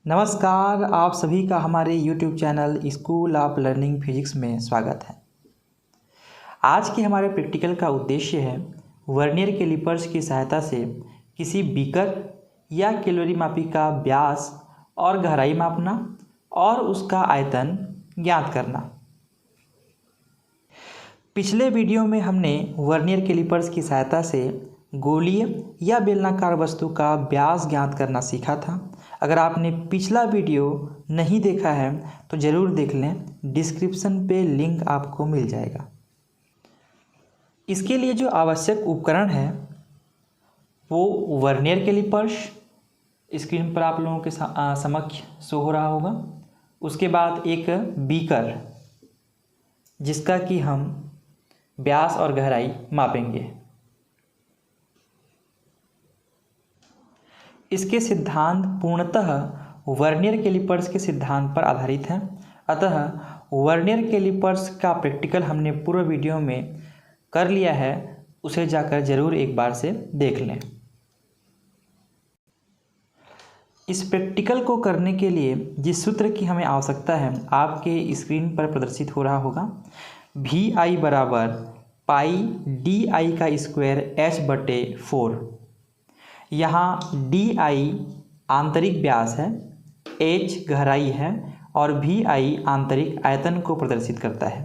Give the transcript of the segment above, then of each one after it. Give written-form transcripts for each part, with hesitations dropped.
नमस्कार, आप सभी का हमारे YouTube channel school of learning physics में स्वागत है। आज के हमारे प्रैक्टिकल का उद्देश्य है वर्नियर कैलिपर्स की सहायता से किसी बीकर या कैलोरी मापी का व्यास और गहराई मापना और उसका आयतन ज्ञात करना। पिछले वीडियो में हमने वर्नियर कैलिपर्स की सहायता से गोलीय या बेलनाकार वस्तु का व्यास ज्ञात करना सीखा था। अगर आपने पिछला वीडियो नहीं देखा है तो ज़रूर देख लें, डिस्क्रिप्शन पे लिंक आपको मिल जाएगा। इसके लिए जो आवश्यक उपकरण है वो वर्नियर कैलिपर्स, स्क्रीन पर आप लोगों के समक्ष शो हो रहा होगा। उसके बाद एक बीकर जिसका कि हम व्यास और गहराई मापेंगे। इसके सिद्धांत पूर्णतः वर्नियर कैलिपर्स के सिद्धांत पर आधारित हैं। अतः वर्नियर कैलिपर्स का प्रैक्टिकल हमने पूर्व वीडियो में कर लिया है, उसे जाकर ज़रूर एक बार से देख लें। इस प्रैक्टिकल को करने के लिए जिस सूत्र की हमें आवश्यकता है आपके स्क्रीन पर प्रदर्शित हो रहा होगा। VI बराबर पाई DI का स्क्वायर H/4। यहाँ DI आंतरिक व्यास है, H गहराई है और VI आंतरिक आयतन को प्रदर्शित करता है।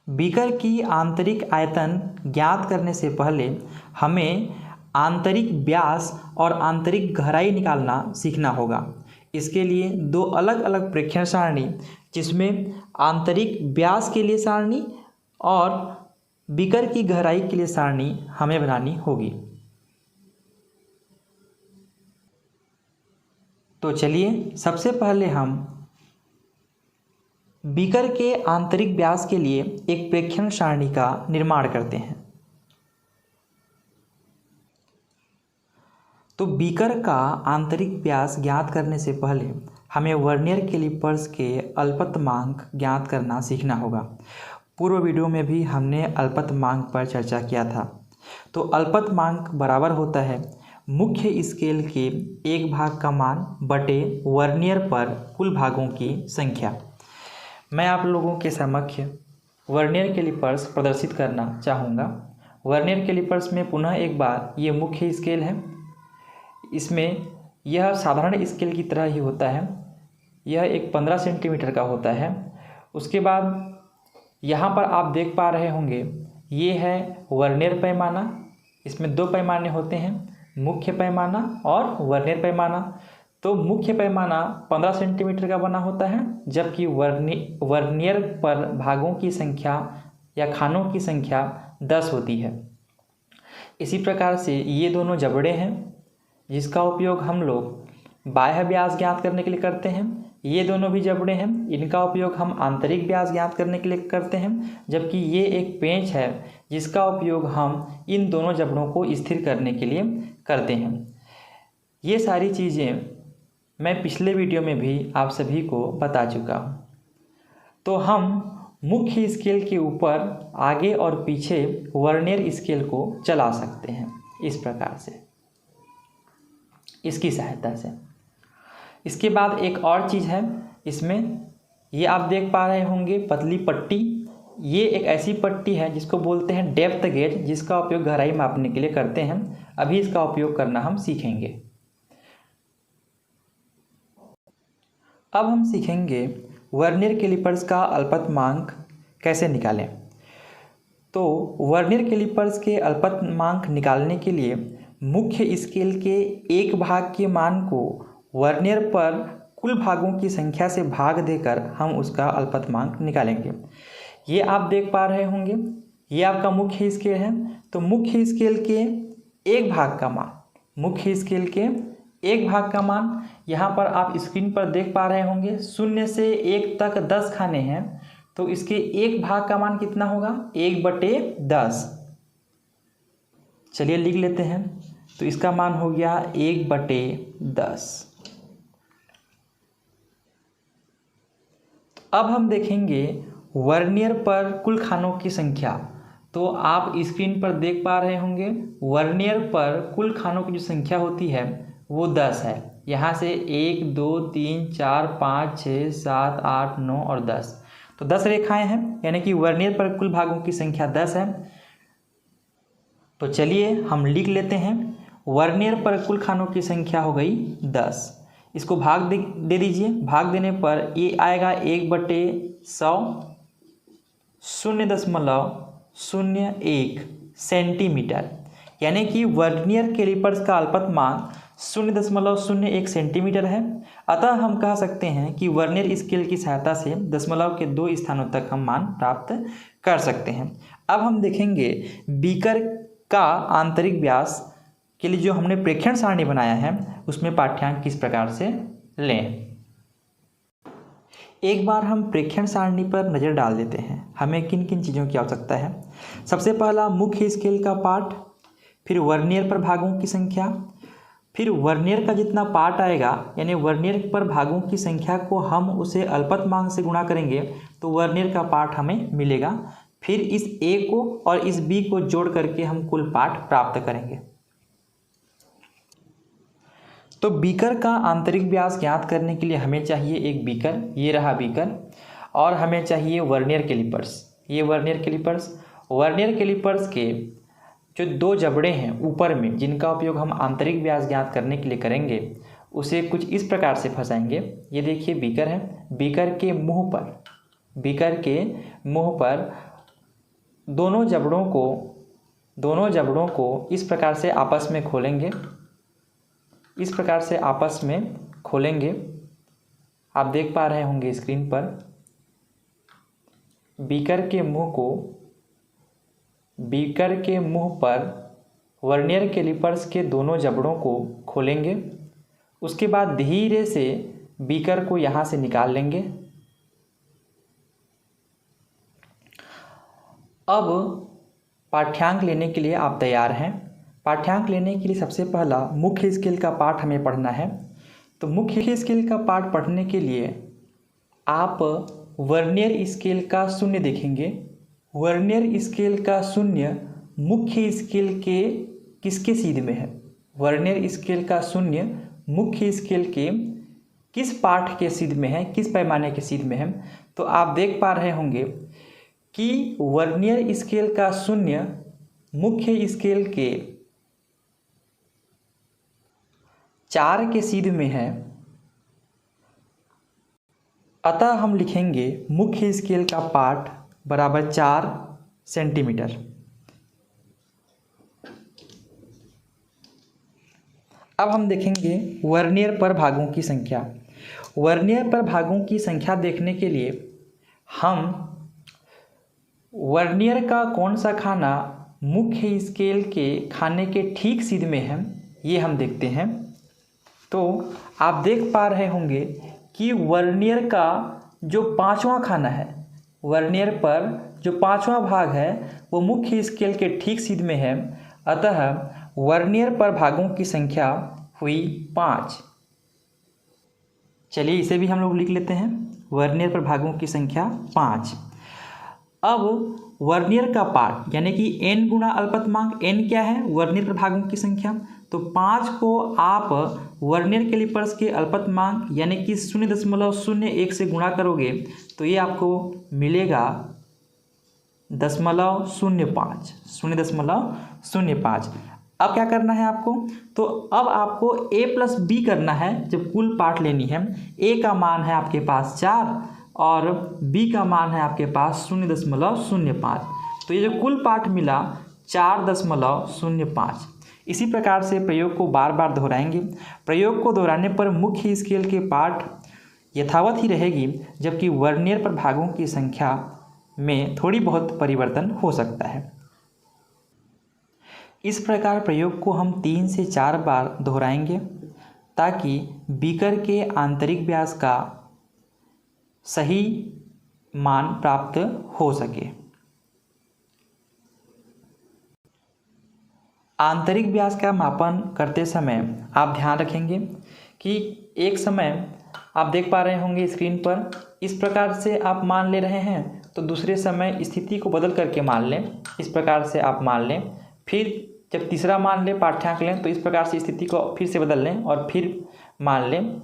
बीकर की आंतरिक आयतन ज्ञात करने से पहले हमें आंतरिक व्यास और आंतरिक गहराई निकालना सीखना होगा। इसके लिए दो अलग अलग प्रेक्षण सारणी, जिसमें आंतरिक व्यास के लिए सारणी और बीकर की गहराई के लिए सारणी हमें बनानी होगी। तो चलिए सबसे पहले हम बीकर के आंतरिक व्यास के लिए एक प्रेक्षण सारणी का निर्माण करते हैं। तो बीकर का आंतरिक व्यास ज्ञात करने से पहले हमें वर्नियर कैलिपर्स के अल्पतमांक ज्ञात करना सीखना होगा। पूर्व वीडियो में भी हमने अल्पतमांक पर चर्चा किया था। तो अल्पतमांक बराबर होता है मुख्य स्केल के एक भाग का मान बटे वर्नियर पर कुल भागों की संख्या। मैं आप लोगों के समक्ष वर्नियर कैलिपर्स प्रदर्शित करना चाहूँगा। वर्नियर कैलिपर्स में पुनः एक बार ये मुख्य स्केल है। इसमें यह साधारण स्केल की तरह ही होता है। यह एक 15 सेंटीमीटर का होता है। उसके बाद यहाँ पर आप देख पा रहे होंगे ये है वर्नियर पैमाना। इसमें दो पैमाने होते हैं, मुख्य पैमाना और वर्नियर पैमाना। तो मुख्य पैमाना 15 सेंटीमीटर का बना होता है, जबकि वर्नियर पर भागों की संख्या या खानों की संख्या 10 होती है। इसी प्रकार से ये दोनों जबड़े हैं जिसका उपयोग हम लोग बाह्य व्यास ज्ञात करने के लिए करते हैं। ये दोनों भी जबड़े हैं, इनका उपयोग हम आंतरिक व्यास ज्ञात करने के लिए करते हैं। जबकि ये एक पेंच है जिसका उपयोग हम इन दोनों जबड़ों को स्थिर करने के लिए करते हैं। ये सारी चीज़ें मैं पिछले वीडियो में भी आप सभी को बता चुका हूँ। तो हम मुख्य स्केल के ऊपर आगे और पीछे वर्नियर स्केल को चला सकते हैं इस प्रकार से, इसकी सहायता से। इसके बाद एक और चीज़ है, इसमें ये आप देख पा रहे होंगे पतली पट्टी। ये एक ऐसी पट्टी है जिसको बोलते हैं डेप्थ गेज, जिसका उपयोग गहराई मापने के लिए करते हैं। अभी इसका उपयोग करना हम सीखेंगे। अब हम सीखेंगे वर्नियर कैलिपर्स का अल्पतमांक कैसे निकालें। तो वर्नियर कैलिपर्स के अल्पतमांक निकालने के लिए मुख्य स्केल के एक भाग के मान को वर्नियर पर कुल भागों की संख्या से भाग देकर हम उसका अल्पतमांक निकालेंगे। ये आप देख पा रहे होंगे, ये आपका मुख्य स्केल है। तो मुख्य स्केल के एक भाग का मान, मुख्य स्केल के एक भाग का मान यहाँ पर आप स्क्रीन पर देख पा रहे होंगे। 0 से 1 तक 10 खाने हैं, तो इसके एक भाग का मान कितना होगा? 1/10। चलिए लिख लेते हैं। तो इसका मान हो गया 1/10। अब हम देखेंगे वर्नियर पर कुल खानों की संख्या। तो आप स्क्रीन पर देख पा रहे होंगे वर्नियर पर कुल खानों की जो संख्या होती है वो 10 है। यहाँ से 1 2 3 4 5 6 7 8 9 और 10, तो 10 रेखाएं हैं, यानी कि वर्नियर पर कुल भागों की संख्या 10 है। तो चलिए हम लिख लेते हैं, वर्नियर पर कुल खानों की संख्या हो गई 10। इसको भाग दे दीजिए। भाग देने पर ये आएगा 1/100 0.01 सेंटीमीटर, यानी कि वर्नियर कैलिपर्स का अल्पतमांक 0.01 सेंटीमीटर है। अतः हम कह सकते हैं कि वर्नियर स्केल की सहायता से दशमलव के 2 स्थानों तक हम मान प्राप्त कर सकते हैं। अब हम देखेंगे बीकर का आंतरिक व्यास के लिए जो हमने प्रेक्षण सारणी बनाया है उसमें पाठ्यांक किस प्रकार से लें। एक बार हम प्रेक्षण सारणी पर नज़र डाल देते हैं, हमें किन किन चीज़ों की आवश्यकता है। सबसे पहला मुख्य स्केल का पार्ट, फिर वर्नियर पर भागों की संख्या, फिर वर्नियर का जितना पार्ट आएगा यानी वर्नियर पर भागों की संख्या को हम उसे अल्पतमांक से गुणा करेंगे तो वर्नियर का पार्ट हमें मिलेगा। फिर इस ए को और इस बी को जोड़ करके हम कुल पार्ट प्राप्त करेंगे। तो बीकर का आंतरिक व्यास ज्ञात करने के लिए हमें चाहिए एक बीकर, ये रहा बीकर, और हमें चाहिए वर्नियर कैलिपर्स, ये वर्नियर कैलिपर्स। वर्नियर कैलिपर्स के जो 2 जबड़े हैं ऊपर में जिनका उपयोग हम आंतरिक व्यास ज्ञात करने के लिए करेंगे उसे कुछ इस प्रकार से फंसाएंगे। ये देखिए बीकर है, बीकर के मुंह पर दोनों जबड़ों को इस प्रकार से आपस में खोलेंगे, इस प्रकार से आपस में खोलेंगे। आप देख पा रहे होंगे स्क्रीन पर बीकर के मुंह पर वर्नियर कैलिपर्स के दोनों जबड़ों को खोलेंगे। उसके बाद धीरे से बीकर को यहाँ से निकाल लेंगे। अब पाठ्यांक लेने के लिए आप तैयार हैं। पाठ्यांक लेने के लिए सबसे पहला मुख्य स्केल का पाठ हमें पढ़ना है। तो मुख्य स्केल का पाठ पढ़ने के लिए आप वर्नियर स्केल का शून्य देखेंगे। वर्नियर स्केल का शून्य मुख्य स्केल के किसके सीध में है? वर्नियर स्केल का शून्य मुख्य स्केल के किस पाठ के सीध में है, किस पैमाने के सीध में है? तो आप देख पा रहे होंगे कि वर्नियर स्केल का शून्य मुख्य स्केल के 4 के सीध में है। अतः हम लिखेंगे मुख्य स्केल का पाठ बराबर 4 सेंटीमीटर। अब हम देखेंगे वर्नियर पर भागों की संख्या। वर्नियर पर भागों की संख्या देखने के लिए हम वर्नियर का कौन सा खाना मुख्य स्केल के खाने के ठीक सीध में है ये हम देखते हैं। तो आप देख पा रहे होंगे कि वर्नियर का जो 5वां खाना है, वर्नियर पर जो 5वां भाग है वो मुख्य स्केल के ठीक सीध में है। अतः वर्नियर पर भागों की संख्या हुई 5। चलिए इसे भी हम लोग लिख लेते हैं, वर्नियर पर भागों की संख्या 5। अब वर्नियर का पार्ट यानी कि n गुणा अल्पतमांक, n क्या है? वर्नियर पर भागों की संख्या। तो 5 को आप वर्नियर कैलिपर्स के अल्पतमांक यानी कि 0.01 से गुणा करोगे तो ये आपको मिलेगा 0.05। 0.05। अब क्या करना है आपको? तो अब आपको a प्लस b करना है। जब कुल पार्ट लेनी है, a का मान है आपके पास 4 और b का मान है आपके पास 0.05। तो ये जो कुल पार्ट मिला 4.05। इसी प्रकार से प्रयोग को बार बार दोहराएंगे। प्रयोग को दोहराने पर मुख्य स्केल के पार्ट यथावत ही रहेगी, जबकि वर्नियर पर भागों की संख्या में थोड़ी बहुत परिवर्तन हो सकता है। इस प्रकार प्रयोग को हम 3 से 4 बार दोहराएंगे ताकि बीकर के आंतरिक व्यास का सही मान प्राप्त हो सके। आंतरिक व्यास का मापन करते समय आप ध्यान रखेंगे कि एक समय आप देख पा रहे होंगे स्क्रीन पर इस प्रकार से आप मान ले रहे हैं तो दूसरे समय स्थिति को बदल करके मान लें, इस प्रकार से आप मान लें। फिर जब तीसरा मान लें पाठ्यांक लें तो इस प्रकार से स्थिति को फिर से बदल लें और फिर मान लें,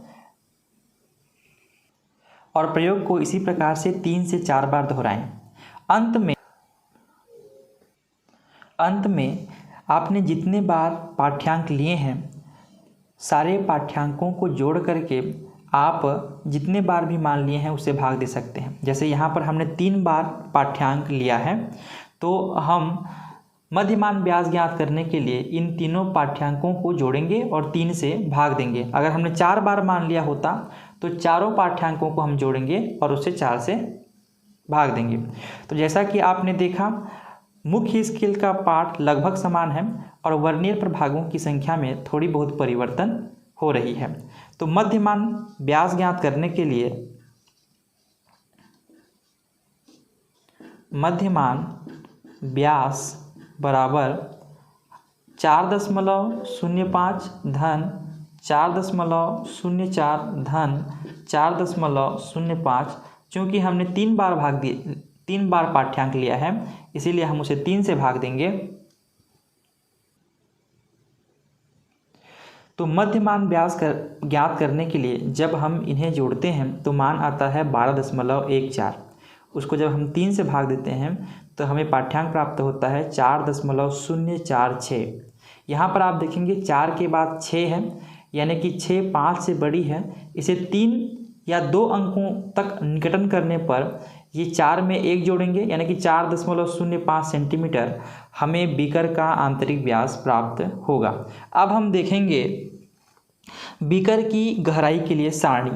और प्रयोग को इसी प्रकार से 3 से 4 बार दोहराएं। अंत में आपने जितने बार पाठ्यांक लिए हैं सारे पाठ्यांकों को जोड़ करके आप जितने बार भी मान लिए हैं उससे भाग दे सकते हैं। जैसे यहाँ पर हमने 3 बार पाठ्यांक लिया है तो हम मध्यमान व्यास ज्ञात करने के लिए इन तीनों पाठ्यांकों को जोड़ेंगे और 3 से भाग देंगे। अगर हमने 4 बार मान लिया होता तो चारों पाठ्यांकों को हम जोड़ेंगे और उससे 4 से भाग देंगे। तो जैसा कि आपने देखा, मुख्य स्केल का पाठ लगभग समान है और वर्नियर प्रभागों की संख्या में थोड़ी बहुत परिवर्तन हो रही है। तो मध्यमान व्यास ज्ञात करने के लिए मध्यमान व्यास बराबर 4.05 धन 4.04 धन 4.05। चूँकि हमने 3 बार भाग दिए, 3 बार पाठ्यांक लिया है, इसीलिए हम उसे 3 से भाग देंगे। तो मध्यमान व्यास ज्ञात करने के लिए जब हम इन्हें जोड़ते हैं तो मान आता है 12.14। उसको जब हम 3 से भाग देते हैं तो हमें पाठ्यांक प्राप्त होता है 4.046। यहाँ पर आप देखेंगे 4 के बाद 6 है, यानी कि 6 5 से बड़ी है। इसे 3 या 2 अंकों तक निकटन करने पर ये 4 में 1 जोड़ेंगे, यानी कि 4.05 सेंटीमीटर हमें बीकर का आंतरिक व्यास प्राप्त होगा। अब हम देखेंगे बीकर की गहराई के लिए सारणी।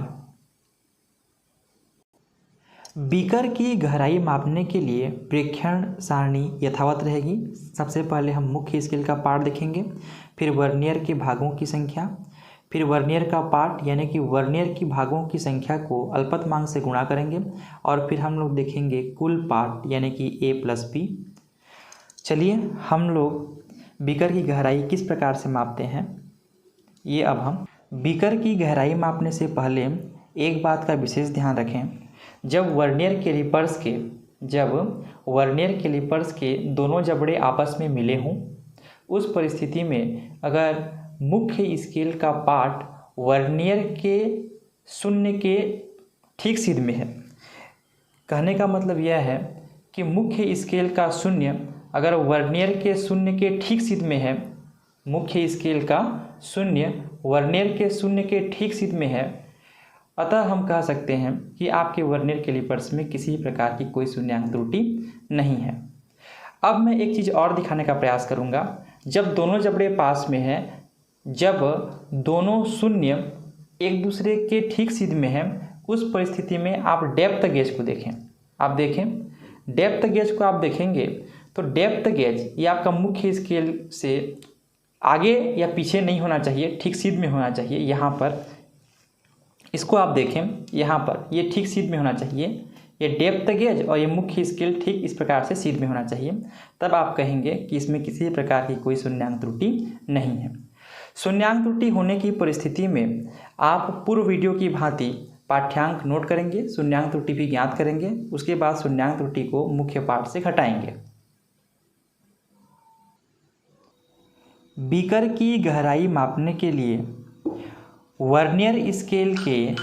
बीकर की गहराई मापने के लिए प्रेक्षण सारणी यथावत रहेगी। सबसे पहले हम मुख्य स्केल का पाठ देखेंगे, फिर वर्नियर के भागों की संख्या, फिर वर्नियर का पार्ट यानी कि वर्नियर की भागों की संख्या को अल्पतमांक से गुणा करेंगे और फिर हम लोग देखेंगे कुल पार्ट यानी कि A+B। चलिए हम लोग बीकर की गहराई किस प्रकार से मापते हैं ये अब हम। बीकर की गहराई मापने से पहले एक बात का विशेष ध्यान रखें, जब वर्नियर कैलिपर्स के दोनों जबड़े आपस में मिले हों उस परिस्थिति में अगर मुख्य स्केल का पार्ट वर्नियर के शून्य के ठीक सिर में है, कहने का मतलब यह है कि मुख्य स्केल का शून्य अगर वर्नियर के शून्य के ठीक सिर में है, मुख्य स्केल का शून्य वर्नियर के शून्य के ठीक सिर में है, अतः हम कह सकते हैं कि आपके वर्नियर कैलिपर्स में किसी प्रकार की कोई शून्यांक त्रुटि नहीं है। अब मैं एक चीज़ और दिखाने का प्रयास करूंगा। जब दोनों जबड़े पास में हैं, जब दोनों शून्य एक दूसरे के ठीक सिर में हैं, उस परिस्थिति में आप डेप्थ गेज को देखें। आप देखें डेप्थ गेज को आप देखेंगे तो डेप्थ गेज ये आपका मुख्य स्केल से आगे या पीछे नहीं होना चाहिए, ठीक सिर में होना चाहिए। यहाँ पर इसको आप देखें, यहाँ पर ये ठीक सिर में होना चाहिए, ये डेप्थ गेज और ये मुख्य स्केल ठीक इस प्रकार से सिर में होना चाहिए। तब आप कहेंगे कि इसमें किसी प्रकार की कोई शून्यांक त्रुटि नहीं है। शून्यांक त्रुटि होने की परिस्थिति में आप पूर्व वीडियो की भांति पाठ्यांक नोट करेंगे, शून्यांक त्रुटि भी ज्ञात करेंगे, उसके बाद शून्यांक त्रुटि को मुख्य पाठ से घटाएंगे। बीकर की गहराई मापने के लिए वर्नियर स्केल के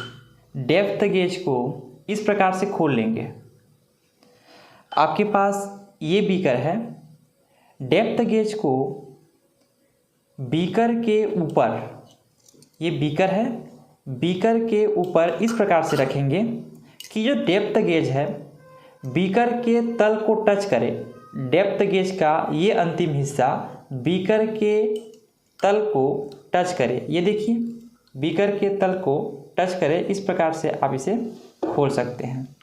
डेप्थ गेज को इस प्रकार से खोल लेंगे। आपके पास ये बीकर है, डेप्थ गेज को बीकर के ऊपर, ये बीकर है, बीकर के ऊपर इस प्रकार से रखेंगे कि जो डेप्थ गेज है बीकर के तल को टच करे। डेप्थ गेज का ये अंतिम हिस्सा बीकर के तल को टच करे। ये देखिए बीकर के तल को टच करे, इस प्रकार से आप इसे खोल सकते हैं।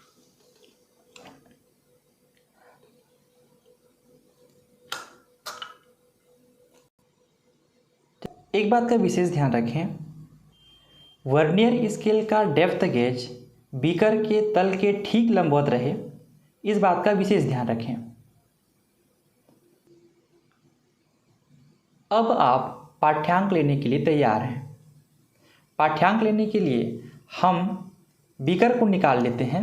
एक बात का विशेष ध्यान रखें, वर्नियर स्केल का डेप्थ गेज बीकर के तल के ठीक लंबवत रहे, इस बात का विशेष ध्यान रखें। अब आप पाठ्यांक लेने के लिए तैयार हैं। पाठ्यांक लेने के लिए हम बीकर को निकाल लेते हैं।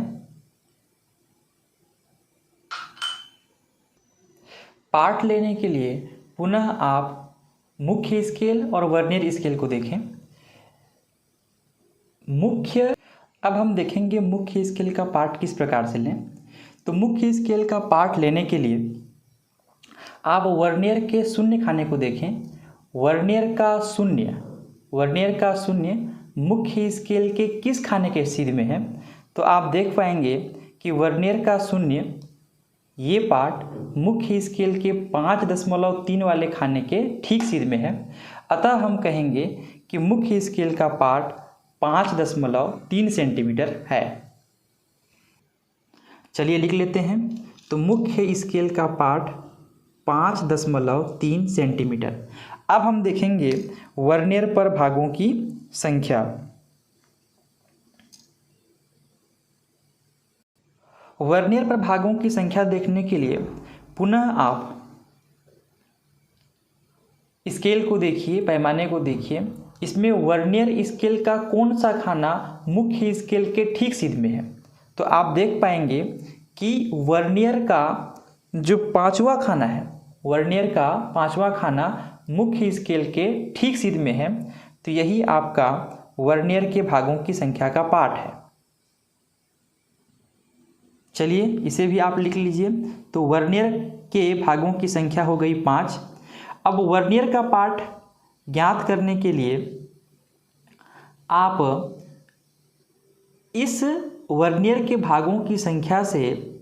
पार्ट लेने के लिए पुनः आप मुख्य स्केल और वर्नियर स्केल को देखें। अब हम देखेंगे मुख्य स्केल का पार्ट किस प्रकार से लें। तो मुख्य स्केल का पार्ट लेने के लिए आप वर्नियर के शून्य खाने को देखें। वर्नियर का शून्य मुख्य स्केल के किस खाने के सीध में है। तो आप देख पाएंगे कि वर्नियर का शून्य ये पार्ट मुख्य स्केल के 5.3 वाले खाने के ठीक सीध में है। अतः हम कहेंगे कि मुख्य स्केल का पार्ट 5.3 सेंटीमीटर है। चलिए लिख लेते हैं। तो मुख्य स्केल का पार्ट 5.3 सेंटीमीटर। अब हम देखेंगे वर्नियर पर भागों की संख्या। वर्नियर पर भागों की संख्या देखने के लिए पुनः आप स्केल को देखिए, पैमाने को देखिए। इसमें वर्नियर स्केल का कौन सा खाना मुख्य स्केल के ठीक सीध में है। तो आप देख पाएंगे कि वर्नियर का जो 5वां खाना है, वर्नियर का 5वां खाना मुख्य स्केल के ठीक सीध में है। तो यही आपका वर्नियर के भागों की संख्या का पार्ट है। चलिए इसे भी आप लिख लीजिए। तो वर्नियर के भागों की संख्या हो गई 5। अब वर्नियर का पार्ट ज्ञात करने के लिए आप इस वर्नियर के भागों की संख्या से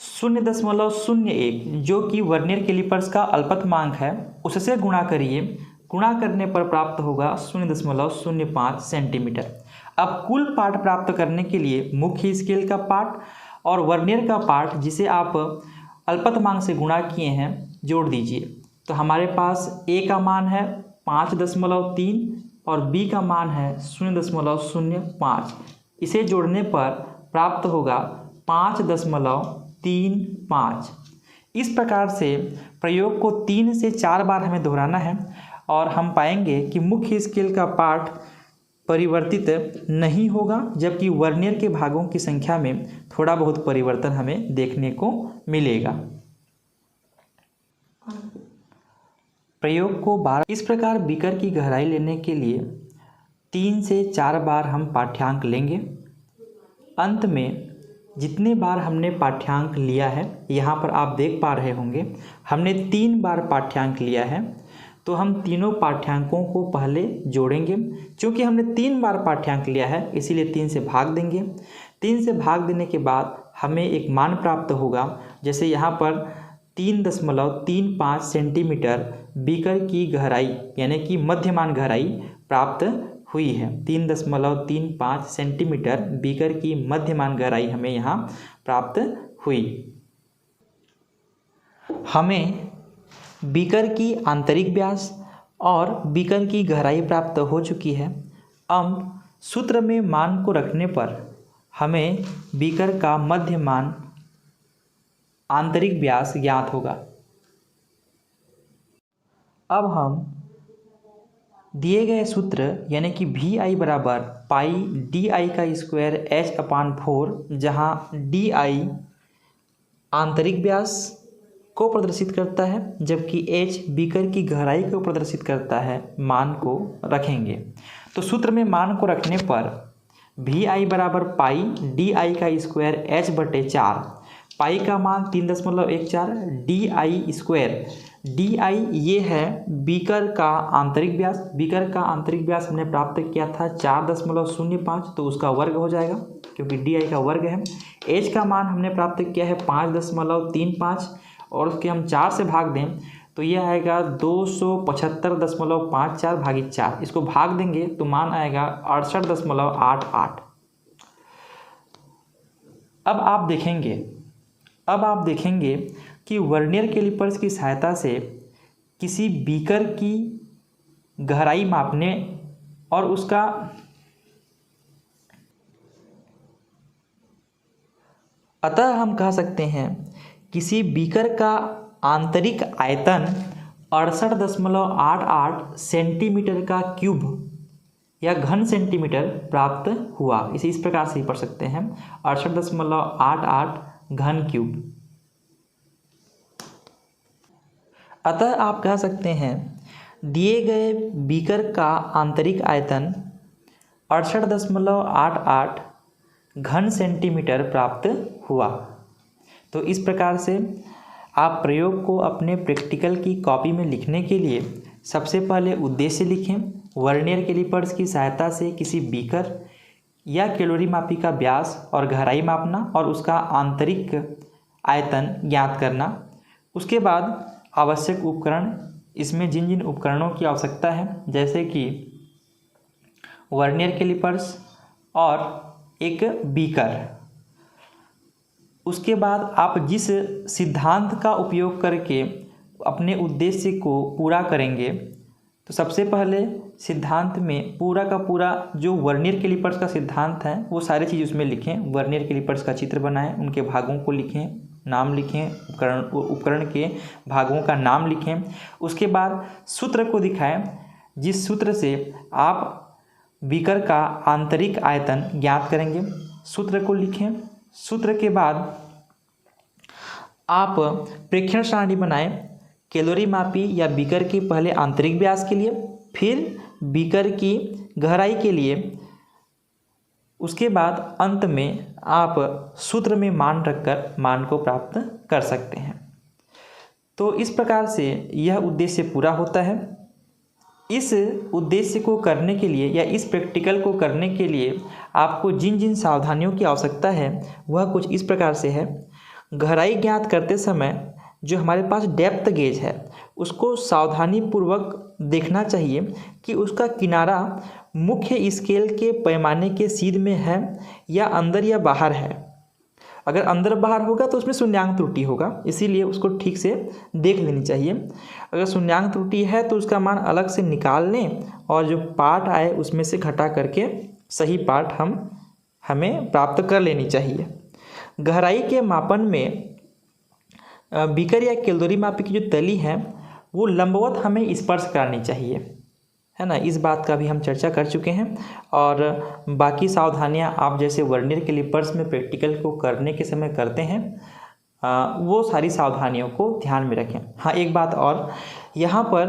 0.01 जो कि वर्नियर कैलिपर्स का अल्पतमांक है उससे गुणा करिए। गुणा करने पर प्राप्त होगा 0.05 सेंटीमीटर। अब कुल पार्ट प्राप्त करने के लिए मुख्य स्केल का पार्ट और वर्नियर का पार्ट जिसे आप अल्पतमांक से गुणा किए हैं जोड़ दीजिए। तो हमारे पास ए का मान है 5.3 और बी का मान है 0.05। इसे जोड़ने पर प्राप्त होगा 5.35। इस प्रकार से प्रयोग को 3 से 4 बार हमें दोहराना है और हम पाएंगे कि मुख्य स्केल का पार्ट परिवर्तित नहीं होगा, जबकि वर्नियर के भागों की संख्या में थोड़ा बहुत परिवर्तन हमें देखने को मिलेगा। प्रयोग को 12 इस प्रकार बीकर की गहराई लेने के लिए 3 से 4 बार हम पाठ्यांक लेंगे। अंत में जितने बार हमने पाठ्यांक लिया है, यहाँ पर आप देख पा रहे होंगे हमने 3 बार पाठ्यांक लिया है। तो हम तीनों पाठ्यांकों को पहले जोड़ेंगे। क्योंकि हमने 3 बार पाठ्यांक लिया है इसीलिए 3 से भाग देंगे। 3 से भाग देने के बाद हमें एक मान प्राप्त होगा। जैसे यहाँ पर 3.35 सेंटीमीटर बीकर की गहराई यानी कि मध्यमान गहराई प्राप्त हुई है। 3.35 सेंटीमीटर बीकर की मध्यमान गहराई हमें यहाँ प्राप्त हुई। हमें बीकर की आंतरिक व्यास और बीकर की गहराई प्राप्त हो चुकी है। अब सूत्र में मान को रखने पर हमें बीकर का मध्यमान आंतरिक व्यास ज्ञात होगा। अब हम दिए गए सूत्र यानी कि VI बराबर पाई DI का स्क्वायर H/4, जहाँ DI आंतरिक व्यास को प्रदर्शित करता है जबकि H बीकर की गहराई को प्रदर्शित करता है, मान को रखेंगे। तो सूत्र में मान को रखने पर VI बराबर पाई DI का स्क्वायर H/4, पाई का मान 3.14, DI स्क्वायर, DI ये है बीकर का आंतरिक व्यास। बीकर का आंतरिक व्यास हमने प्राप्त किया था 4.05, तो उसका वर्ग हो जाएगा क्योंकि DI का वर्ग है। H का मान हमने प्राप्त किया है 5.35 और उसके हम 4 से भाग दें तो ये आएगा 275.54 भागित 4। इसको भाग देंगे तो मान आएगा 68.88। अब आप देखेंगे कि वर्नियर कैलिपर्स की सहायता से किसी बीकर की गहराई मापने और उसका अतः हम कह सकते हैं किसी बीकर का आंतरिक आयतन 68.88 सेंटीमीटर का क्यूब या घन सेंटीमीटर प्राप्त हुआ। इसे इस प्रकार से ही पढ़ सकते हैं 68.88 घन क्यूब। अतः आप कह सकते हैं दिए गए बीकर का आंतरिक आयतन 68.88 घन सेंटीमीटर प्राप्त हुआ। तो इस प्रकार से आप प्रयोग को अपने प्रैक्टिकल की कॉपी में लिखने के लिए सबसे पहले उद्देश्य लिखें। वर्नियर कैलिपर्स की सहायता से किसी बीकर या कैलोरीमापी का व्यास और गहराई मापना और उसका आंतरिक आयतन ज्ञात करना। उसके बाद आवश्यक उपकरण, इसमें जिन जिन उपकरणों की आवश्यकता है जैसे कि वर्नियर कैलिपर्स और एक बीकर। उसके बाद आप जिस सिद्धांत का उपयोग करके अपने उद्देश्य को पूरा करेंगे, तो सबसे पहले सिद्धांत में पूरा का पूरा जो वर्नियर कैलिपर्स का सिद्धांत है वो सारी चीज़ उसमें लिखें। वर्नियर कैलिपर्स का चित्र बनाएं, उनके भागों को लिखें, नाम लिखें, उपकरण के भागों का नाम लिखें। उसके बाद सूत्र को दिखाएं, जिस सूत्र से आप बीकर का आंतरिक आयतन ज्ञात करेंगे। सूत्र को लिखें। सूत्र के बाद आप प्रेक्षण सारणी बनाएं, कैलोरीमापी या बीकर की पहले आंतरिक व्यास के लिए, फिर बीकर की गहराई के लिए। उसके बाद अंत में आप सूत्र में मान रखकर मान को प्राप्त कर सकते हैं। तो इस प्रकार से यह उद्देश्य पूरा होता है। इस उद्देश्य को करने के लिए या इस प्रैक्टिकल को करने के लिए आपको जिन जिन सावधानियों की आवश्यकता है वह कुछ इस प्रकार से है। गहराई ज्ञात करते समय जो हमारे पास डेप्थ गेज है उसको सावधानीपूर्वक देखना चाहिए कि उसका किनारा मुख्य स्केल के पैमाने के सीध में है या अंदर या बाहर है। अगर अंदर बाहर होगा तो उसमें शून्यांक त्रुटि होगा, इसीलिए उसको ठीक से देख लेनी चाहिए। अगर शून्यांक त्रुटि है तो उसका मान अलग से निकाल लें और जो पार्ट आए उसमें से घटा करके सही पार्ट हमें प्राप्त कर लेनी चाहिए। गहराई के मापन में बीकर या कैलोरीमापी की जो तली है वो लंबवत हमें स्पर्श करनी चाहिए, है ना। इस बात का भी हम चर्चा कर चुके हैं। और बाकी सावधानियां आप जैसे वर्नियर कैलिपर्स में प्रैक्टिकल को करने के समय करते हैं वो सारी सावधानियों को ध्यान में रखें। हाँ, एक बात और, यहाँ पर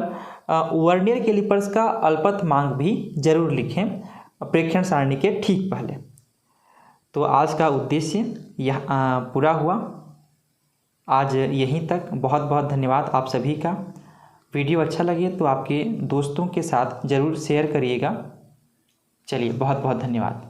वर्नियर कैलिपर्स का अल्पतमांक भी जरूर लिखें प्रेक्षण सारणी के ठीक पहले। तो आज का उद्देश्य यह पूरा हुआ। आज यहीं तक। बहुत बहुत धन्यवाद आप सभी का। वीडियो अच्छा लगे तो आपके दोस्तों के साथ ज़रूर शेयर करिएगा। चलिए, बहुत बहुत धन्यवाद।